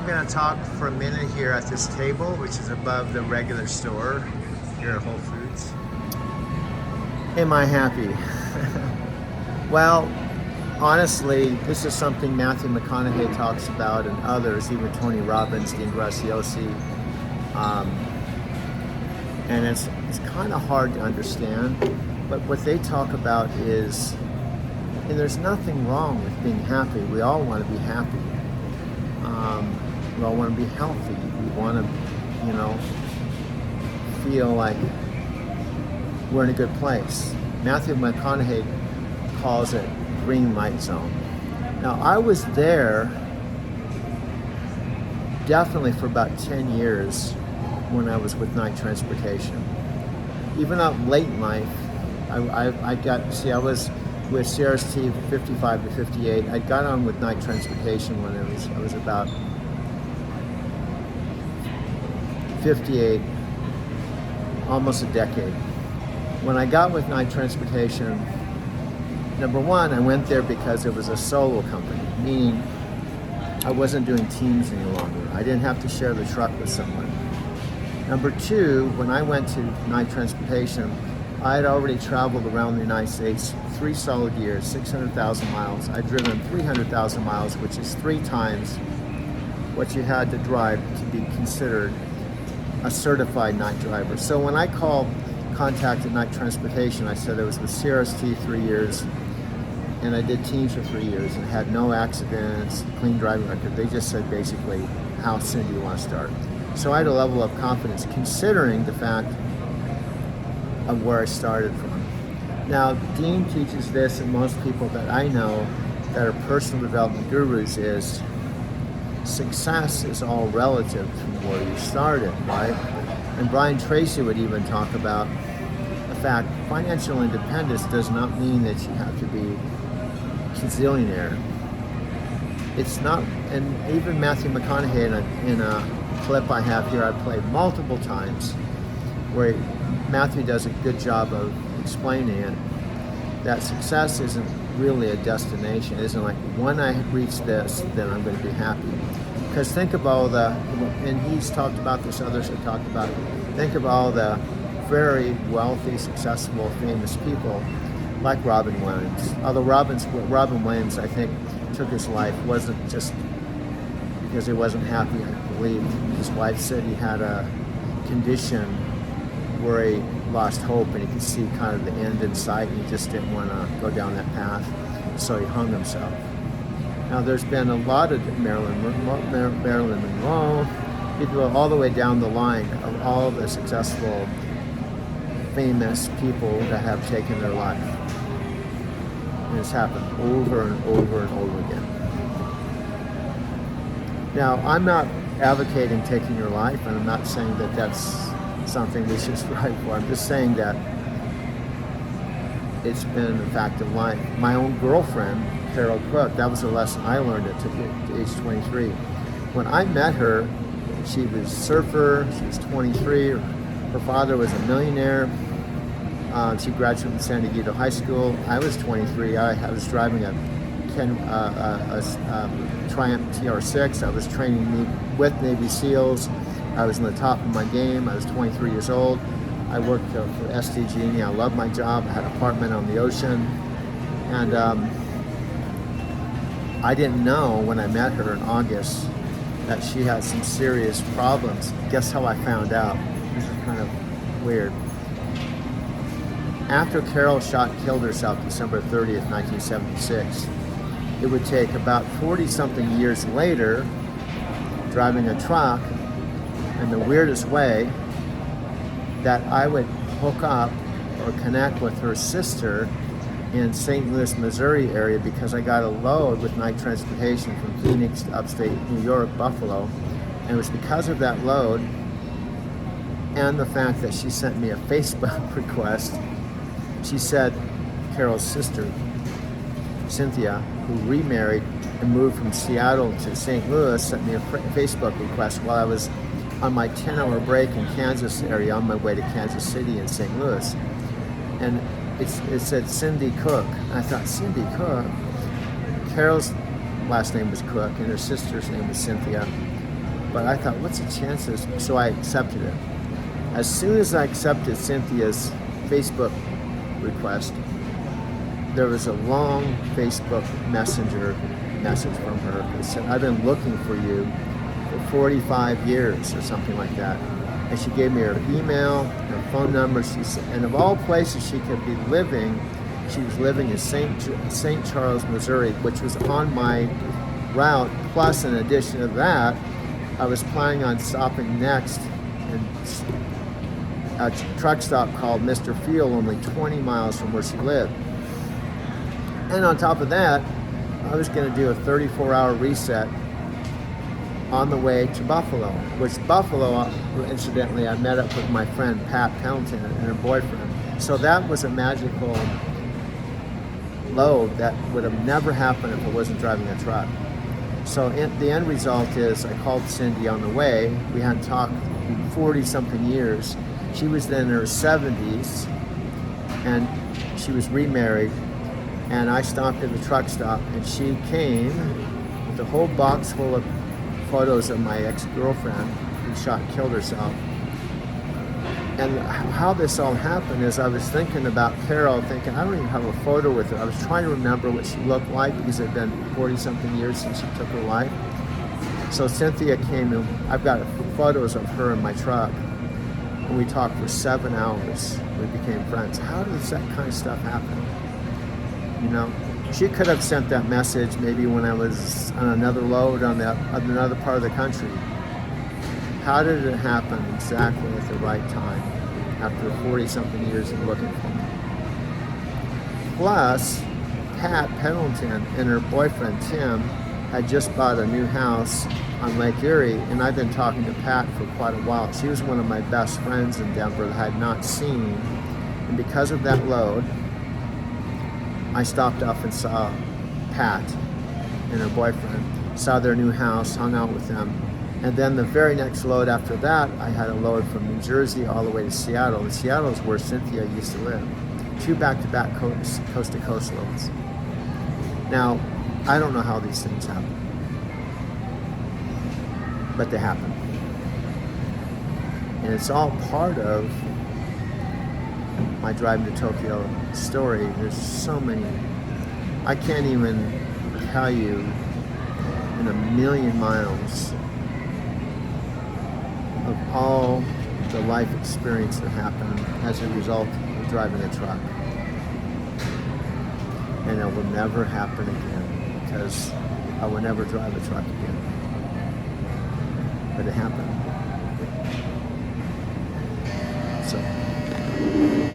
I'm going to talk for a minute here at this table, which is above the regular store here at Whole Foods. Am I happy? Well, honestly, this is something Matthew McConaughey talks about and others, even Tony Robbins, Dean Graziosi. And it's kind of hard to understand, but what they talk about is, and there's nothing wrong with being happy. We all want to be happy. We all want to be healthy. We want to, feel like we're in a good place. Matthew McConaughey calls it green light zone. Now, I was there definitely for about 10 years when I was with Knight Transportation. Even out late in life, I was with CRST 55 to 58. I got on with Knight Transportation when I was about 58, almost a decade. When I got with Knight Transportation, number one, I went there because it was a solo company, meaning I wasn't doing teams any longer. I didn't have to share the truck with someone. Number two, when I went to Knight Transportation, I had already traveled around the United States 3 solid years, 600,000 miles. I'd driven 300,000 miles, which is 3 times what you had to drive to be considered a certified Knight driver. So when I contacted Knight Transportation, I said I was with CRST 3 years, and I did teams for 3 years and had no accidents, clean driving record. They just said basically, how soon do you want to start? So I had a level of confidence considering the fact of where I started from. Now, Dean teaches this, and most people that I know that are personal development gurus is success is all relative to where you started, right? And Brian Tracy would even talk about the fact financial independence does not mean that you have to be gazillionaire. It's not, and even Matthew McConaughey in a clip I have here, I played multiple times, where Matthew does a good job of explaining it, that success isn't really a destination. It isn't like, when I reach this, then I'm going to be happy. Because think of all the, and he's talked about this, others have talked about it, think of all the very wealthy, successful, famous people, like Robin Williams. Although Robin Williams, I think, took his life, wasn't just because he wasn't happy, I believe. His wife said he had a condition where he lost hope and he could see kind of the end in sight, and he just didn't want to go down that path, so he hung himself. Now, there's been a lot of Marilyn Monroe, people all the way down the line of all the successful, famous people that have taken their life. And it's happened over and over and over again. Now, I'm not advocating taking your life, and I'm not saying that that's something we should strive for. I'm just saying that it's been a fact of life. My own girlfriend, Carol Cook, that was a lesson I learned at age 23. When I met her, she was a surfer, she was 23, her father was a millionaire. She graduated from San Diego High School. I was 23. I was driving a Triumph TR6. I was training with Navy SEALs. I was in the top of my game. I was 23 years old. I worked for SDG&E. I loved my job. I had an apartment on the ocean. And I didn't know when I met her in August that she had some serious problems. Guess how I found out? This is kind of weird. After Carol shot and killed herself December 30th, 1976, it would take about 40-something years later, driving a truck in the weirdest way, that I would hook up or connect with her sister in St. Louis, Missouri area, because I got a load with Knight Transportation from Phoenix to upstate New York, Buffalo. And it was because of that load and the fact that she sent me a Facebook request. She said Carol's sister, Cynthia, who remarried and moved from Seattle to St. Louis, sent me a Facebook request while I was on my 10-hour break in Kansas area on my way to Kansas City and St. Louis. And it said Cindy Cook. And I thought, Cindy Cook? Carol's last name was Cook and her sister's name was Cynthia. but I thought, what's the chances? So I accepted it. As soon as I accepted Cynthia's Facebook request, there was a long Facebook Messenger message from her that said, I've been looking for you for 45 years or something like that. And she gave me her email, her phone number. She said, and of all places she could be living, she was living in St. Charles, Missouri, which was on my route. Plus, in addition to that, I was planning on stopping next in a truck stop called Mr. Field, only 20 miles from where she lived. And on top of that, I was going to do a 34-hour reset on the way to Buffalo, which Buffalo, incidentally, I met up with my friend Pat Pendleton and her boyfriend. So that was a magical load that would have never happened if I wasn't driving a truck. So the end result is I called Cindy on the way. We hadn't talked in 40-something years. She was then in her 70s, and she was remarried. And I stopped at the truck stop, and she came with a whole box full of photos of my ex-girlfriend who shot and killed herself. And how this all happened is I was thinking about Carol, thinking, I don't even have a photo with her. I was trying to remember what she looked like because it had been 40-something years since she took her life. So Cynthia came, and I've got photos of her in my truck. And we talked for 7 hours. We became friends. How does that kind of stuff happen? You know, she could have sent that message maybe when I was on another load on another part of the country. How did it happen exactly at the right time after 40-something years of looking for me? Plus, Pat Pendleton and her boyfriend Tim had just bought a new house on Lake Erie, and I've been talking to Pat for quite a while. She was one of my best friends in Denver that I had not seen, and because of that load, I stopped up and saw Pat and her boyfriend, saw their new house, hung out with them. And then the very next load after that, I had a load from New Jersey all the way to Seattle. And Seattle is where Cynthia used to live. 2 back-to-back coast-to-coast loads. Now, I don't know how these things happen, but they happen. And it's all part of my Drive to Tokyo story. There's so many. I can't even tell you in a million miles of all the life experience that happened as a result of driving a truck. And it will never happen again because I will never drive a truck again. But it happened.